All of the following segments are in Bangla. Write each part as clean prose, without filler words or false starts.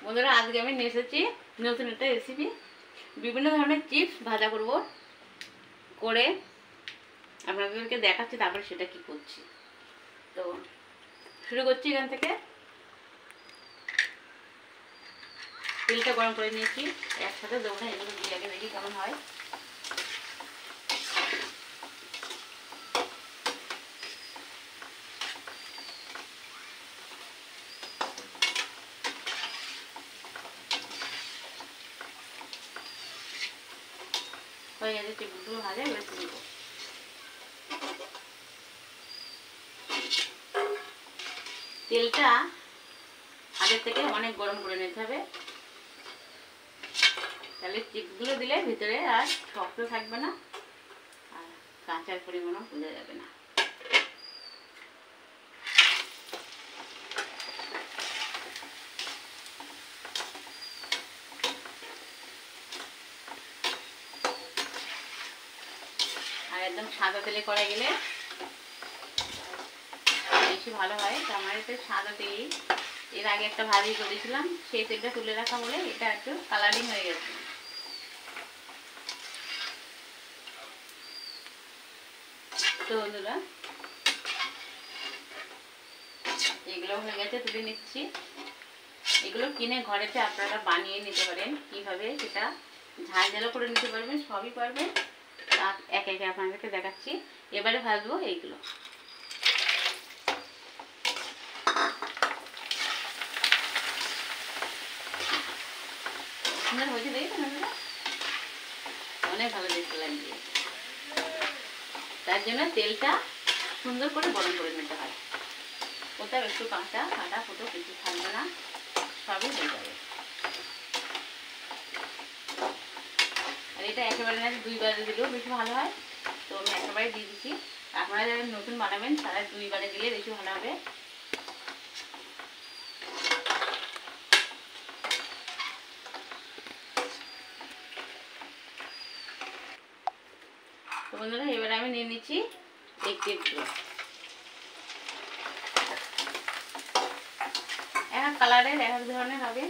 বন্ধুরা আজকে আমি নিয়ে এসেছি নতুন একটা রেসিপি। বিভিন্ন ধরনের চিপস ভাজা করব, করে আপনাদেরকে দেখাচ্ছি তারপরে সেটা কি করছি। তো শুরু করছি। এখান থেকে তেলটা গরম করে নিয়েছি, একসাথে দেবো না, এগুলো দিয়ে আগে দেখি কেমন হয়। হয়ে গেছে চিপসগুলো ভাজা, এবার তুলব। তেলটা আগের থেকে অনেক গরম করে নিতে হবে, তাহলে চিপসগুলো দিলে ভিতরে আর শক্ত থাকবে না, আর কাঁচার পরিমাণও বোঝা যাবে না। আর একদম সাদা তেলে করা গেলে বেশি ভালো হয়। তো আমার এটা সাদা তেল, এর আগে একটা ভাজি করেছিলাম, সেই তেলটা তুলে রাখা বলে এটা একটু কালারিং হয়ে গেছে। তো বন্ধুরা এগুলো হয়ে গেছে, তুলে নিচ্ছি। এগুলো কিনে ঘরেতে আপনারা বানিয়ে নিতে পারেন, কিভাবে সেটা ঝাল ঝালও করে নিতে পারবেন, সবই পারবেন। একে একে আপনাদেরকে দেখাচ্ছি। এবারে ভাজবো এইগুলো। সুন্দর হয়েছে, দেখেছেন আপনারা? অনেক ভালো দেখতে লাগছে। তার জন্য তেলটা সুন্দর করে গরম করে নিতে হয়। কোথাও একটু কাঁচা কাটা ফুটো কিছু থাকবে না, সবই হয়ে যাবে। আর এটা একেবারে না, দুইবারে দিলেও বেশি ভালো হয়। তো আমি একেবারে দিয়ে দিচ্ছি। আপনারা যারা নতুন বানাবেন তারা দুইবারে দিলে বেশি ভালো হবে। তো বন্ধুরা এবারে আমি নিয়ে নিচ্ছি এই চিপসগুলো। এক কালারের এক ধরনের হবে,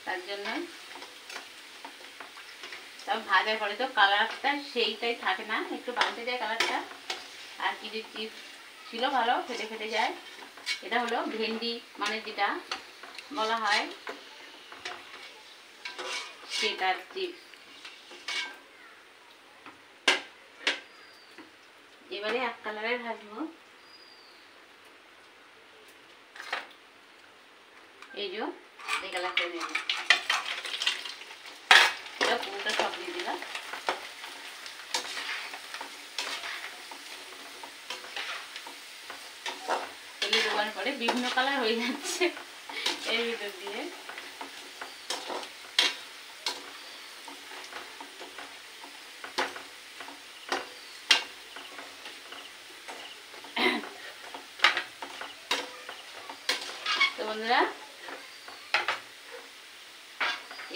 তার জন্য তবে ভাজার পরে তো কালারটা সেইটাই থাকে না, একটু পাল্টে যায় কালারটা। আর কিছু চিপস ছিল ভালো, ফেটে ফেটে যায়। এটা হলো ভেন্ডি মানে যেটা বলা হয় সেটার চিপস। এবারে এক কালারের ভাজবো। এই যে এই কালারটা নেব, এটা পুরোটা সব দিয়ে দিলাম। তেলে দেওয়ার পরে বিভিন্ন কালার হয়ে যাচ্ছে এর ভিতর দিয়ে। তো বন্ধুরা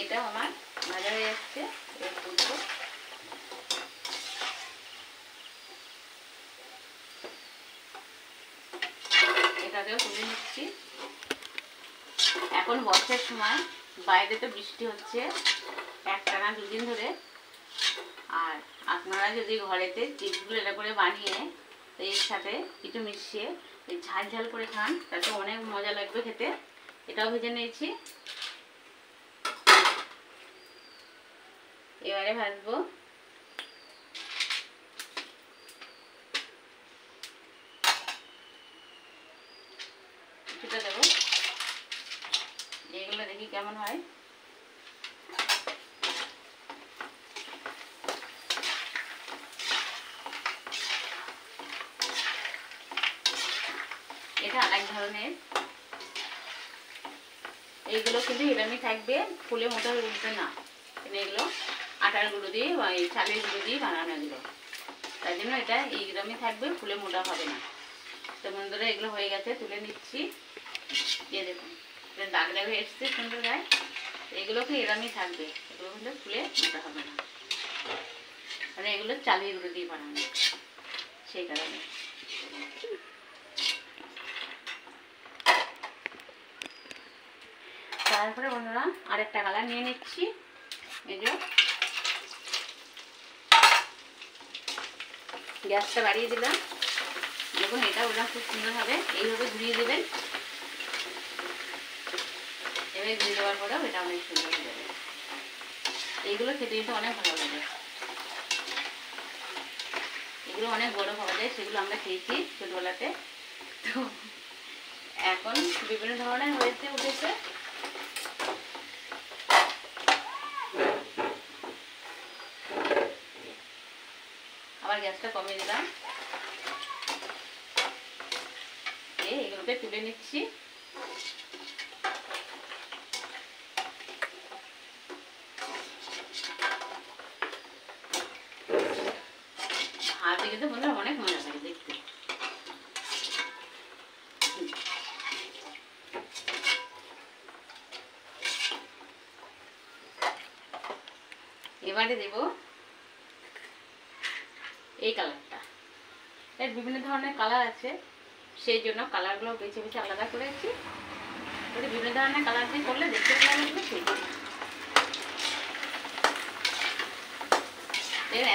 এটা আমার ভাজা হয়ে যাচ্ছে, এবার তুলবো। এটাকেও তুলে নিচ্ছি। এখন বর্ষার সময়, বাইরে তো বৃষ্টি হচ্ছে একটানা দুদিন ধরে। আর আপনারা যদি ঘরেতে চিপসগুলো এটা করে বানিয়ে এর সাথে কিছু মিশিয়ে ঝাল ঝাল করে খান, তাতে অনেক মজা লাগবে খেতে। এটাও ভেজে নিয়েছি, এবারে ভাজবো। কিছুটা দেবো, এগুলো দেখি কেমন হয়। এটা আরেক ধরনের, এইগুলো কিন্তু এরমই থাকবে, ফুলে মোটা উঠবে না। এগুলো আটার গুঁড়ো দিয়ে বা চালের গুঁড়ো দিয়ে বানানো, এগুলো তাই জন্য এটা এইরকমই থাকবে, ফুলে মোটা হবে না। তো বন্ধুরা এগুলো হয়ে গেছে, তুলে নিচ্ছি। দিয়ে দেখুন দাগ দাগ হয়ে এসছে সুন্দর গায়ে। এগুলোকে এরমই থাকবে, এগুলো কিন্তু ফুলে মোটা হবে না, মানে এগুলো চালের গুঁড়ো দিয়ে বানানো, সেই কারণে। তারপরে বন্ধুরা আরেকটা কালার নিয়ে নিচ্ছি। এই যে গ্যাসটা বাড়িয়ে দিলাম। দেখুন এটা ওটা খুব সুন্দর হবে। এইভাবে ঘুরিয়ে দেবেন। এবার ঘুরিয়ে দেওয়ার পরেও এটা অনেক সুন্দর হয়ে যাবে। এইগুলো খেতে কিন্তু অনেক ভালো লাগে। এগুলো অনেক বড় পাওয়া যায়, সেগুলো আমরা খেয়েছি ছোটবেলাতে। তো এখন বিভিন্ন ধরনের হয়েছে উঠেছে। আবার গ্যাসটা কমিয়ে দিলাম। এগুলোকে তুলে নিচ্ছি। হাতে কিন্তু বন্ধুরা অনেক মজা লাগে দেখতে। এবারে দেব এই কালারটা। এর বিভিন্ন ধরনের কালার আছে, সেই জন্য কালারগুলো বেছে বেছে আলাদা করেছি। বিভিন্ন ধরনের কালার দিয়ে করলে দেখতে ভালো লাগবে সেই জন্য।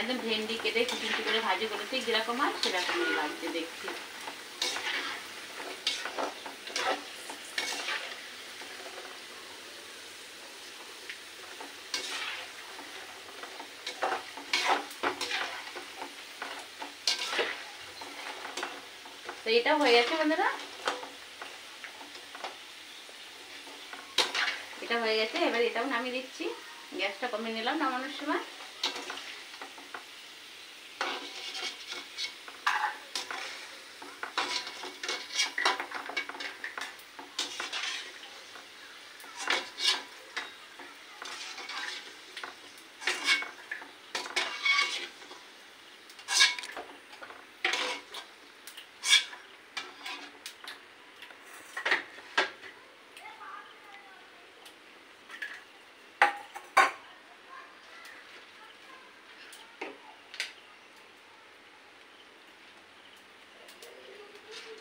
একদম ভেন্ডি কেটে কুচি কুচি করে ভাজি করেছি, যেরকম হয় সেরকমই লাগছে দেখছি। তো এটা হয়ে গেছে বন্ধুরা, এটা হয়ে গেছে। এবার এটাও নামিয়ে দিচ্ছি। গ্যাসটা কমিয়ে নিলাম নামানোর সময়।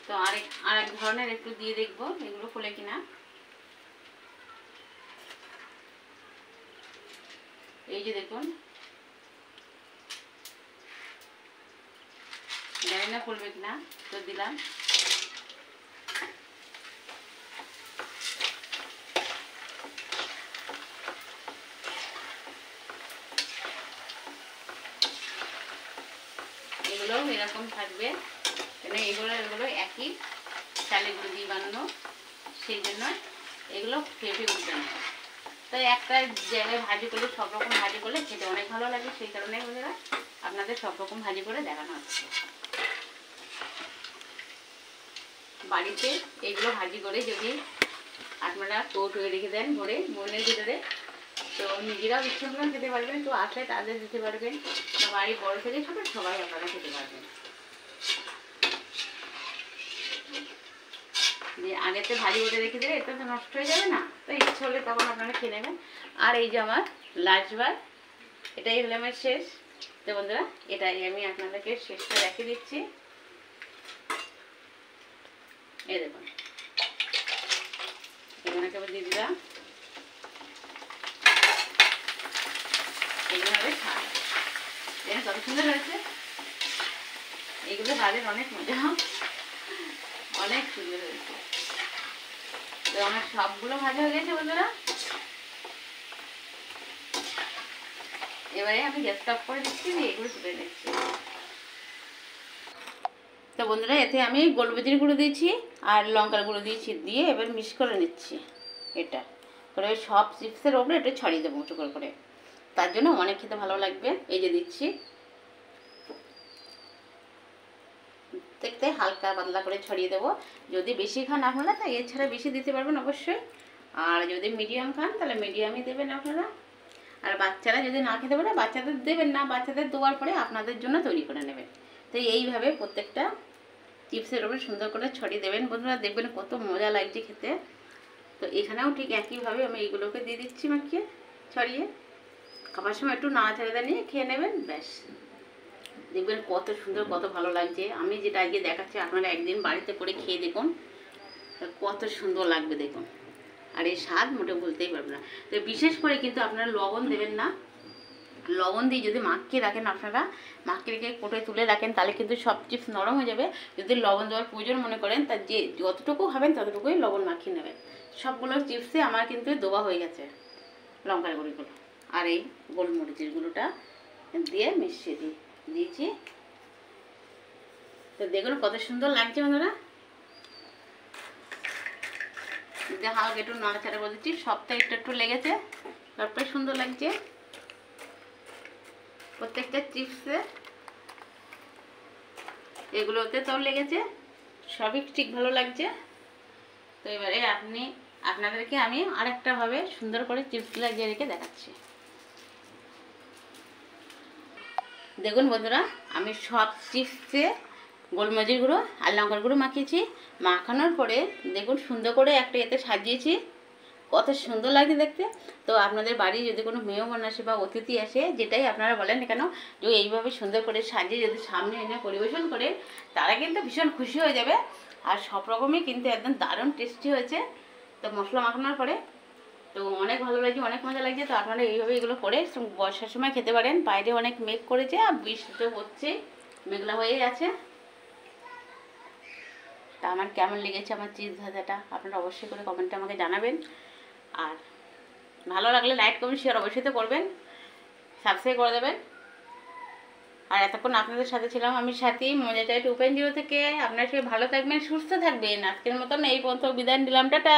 তো আরেক ধরনের একটু দিয়ে দেখবো এগুলো ফুলে কিনা। এই যে দেখুন, জানি না ফুলবে কিনা, তো দিলাম। এগুলোও এরকম থাকবে, কেন এগুলো একই চালের গুঁড়ো দিয়ে বানানো, সেই জন্য এগুলো ফেটে উঠবে না। তাই একটা জায়গায় ভাজি করলে, সব রকম ভাজি করলে খেতে অনেক ভালো লাগে। সেই কারণে বন্ধুরা আপনাদের সব রকম ভাজি করে দেখানো হচ্ছে। বাড়িতে এগুলো ভাজি করে যদি আপনারা কৌটোয় রেখে দেন ভরে মনের ভিতরে, তো নিজেরাও ইচ্ছে করে খেতে পারবেন, তো আসলে তাদের দিতে পারবেন, বা বাড়ির বড় থেকে ছোটো সবাই আপনারা খেতে পারবেন। যে আগেতে ভাজি করে রেখে দিলে এটা তো নষ্ট হয়ে যাবে না, তো ইচ্ছে হলে তখন আপনারা খেয়ে নেবেন। আর এই যে আমার লাস্টবার, এটাই হলো আমার শেষ। তো বন্ধুরা এটাই আমি আপনাদেরকে শেষটা রেখে দিচ্ছি। এই দেখুন, এখানে কেবল দিয়ে দিলাম। এগুলো হবে ছাড়, দেখেন কত সুন্দর হয়েছে। এগুলো ভাজের অনেক মজা, অনেক সুন্দর হয়েছে। তো আমার সবগুলো ভাজা হয়ে গেছে বন্ধুরা। এবারে আমি গ্যাসটা অফ করে দিচ্ছি, দিয়ে এগুলো তুলে নিচ্ছি। তো বন্ধুরা এতে আমি গোলমরিচের গুঁড়ো দিয়েছি আর লঙ্কার গুঁড়ো দিয়েছি, দিয়ে এবার মিক্স করে নিচ্ছি। এটা করে সব চিপসের ওপরে এটা ছড়িয়ে দেবো উঁচু করে, তার জন্য অনেক খেতে ভালো লাগবে। এই যে দিচ্ছি, দেখতে হালকা পাতলা করে ছড়িয়ে দেবো। যদি বেশি খান আপনারা তো এছাড়া বেশি দিতে পারবেন অবশ্যই, আর যদি মিডিয়াম খান তাহলে মিডিয়ামই দেবেন আপনারা। আর বাচ্চারা যদি না খেতে পারে বাচ্চাদের দেবেন না, বাচ্চাদের দেওয়ার পরে আপনাদের জন্য তৈরি করে নেবেন। তো এইভাবে প্রত্যেকটা চিপসের ওপরে সুন্দর করে ছড়িয়ে দেবেন বন্ধুরা, দেখবেন কত মজা লাগছে খেতে। তো এখানেও ঠিক একইভাবে আমি এইগুলোকে দিয়ে দিচ্ছি মাখিয়ে ছড়িয়ে। খাবার সময় একটু নাড়াচাড়া নিয়ে খেয়ে নেবেন, ব্যাস দেখবেন কত সুন্দর, কত ভালো লাগছে। আমি যেটা আজকে দেখাচ্ছি আপনারা একদিন বাড়িতে করে খেয়ে দেখুন, কত সুন্দর লাগবে দেখুন। আর এই স্বাদ মোটে বলতেই পারবো না। তো বিশেষ করে কিন্তু আপনারা লবণ দেবেন না। লবণ দিয়ে যদি মাখিয়ে রাখেন, আপনারা মাখিয়ে রেখে কোটোয় তুলে রাখেন, তাহলে কিন্তু সব চিপস নরম হয়ে যাবে। যদি লবণ দেওয়ার প্রয়োজন মনে করেন, তার যে যতটুকু হবেন ততটুকুই লবণ মাখিয়ে নেবেন। সবগুলো চিপসে আমার কিন্তু দেওয়া হয়ে গেছে লঙ্কার গুঁড়িগুলো, আর এই গোলমরিচের গুঁড়োটা দিয়ে মিশিয়ে দিয়েছি। তো দেখুন কত সুন্দর লাগছে বন্ধুরা। হালকা একটু নাড়াচাড়া করে দিচ্ছি, সবটা একটু একটু লেগেছে, সবটাই সুন্দর লাগছে। প্রত্যেকটা চিপসে এগুলোতে তো লেগেছে, সবই ঠিক ভালো লাগছে। তো এবারে আপনাদেরকে আমি আরেকটা ভাবে সুন্দর করে চিপস লাগিয়ে রেখে দেখাচ্ছি। দেখুন বন্ধুরা, আমি সব চিপসে গোলমরিচের গুঁড়ো আর লঙ্কার গুঁড়ো মাখিয়েছি। মাখানোর পরে দেখুন সুন্দর করে একটা এতে সাজিয়েছি, কত সুন্দর লাগছে দেখতে। তো আপনাদের বাড়ি যদি কোনো মেহমান আসে বা অতিথি আসে, যেটাই আপনারা বলেন কেন, যে এইভাবে সুন্দর করে সাজিয়ে যদি সামনে এনে পরিবেশন করে, তারা কিন্তু ভীষণ খুশি হয়ে যাবে। আর সব রকমই কিন্তু একদম দারুণ টেস্টি হয়েছে। তো মশলা মাখানোর পরে তো অনেক ভালো লাগছে, অনেক মজা লাগছে। তো আপনারা এইভাবে এগুলো করে বর্ষার সময় খেতে পারেন। বাইরে অনেক মেঘ করেছে আর বৃষ্টি তো হচ্ছে, মেঘলা হয়েই আছে। তা আমার কেমন লেগেছে আমার চিপস ভাজাটা আপনারা অবশ্যই করে কমেন্টে আমাকে জানাবেন। আর ভালো লাগলে লাইক কমেন্ট শেয়ার অবশ্যই তো করবেন, সাবস্ক্রাইব করে দেবেন। আর এতক্ষণ আপনাদের সাথে ছিলাম আমি সাথী, মজা চাই টু 2.0 থেকে। আপনারা সবাই ভালো থাকবেন, সুস্থ থাকবেন। আজকের মতন এই পর্যন্ত বিদায় নিলাম, টাটা।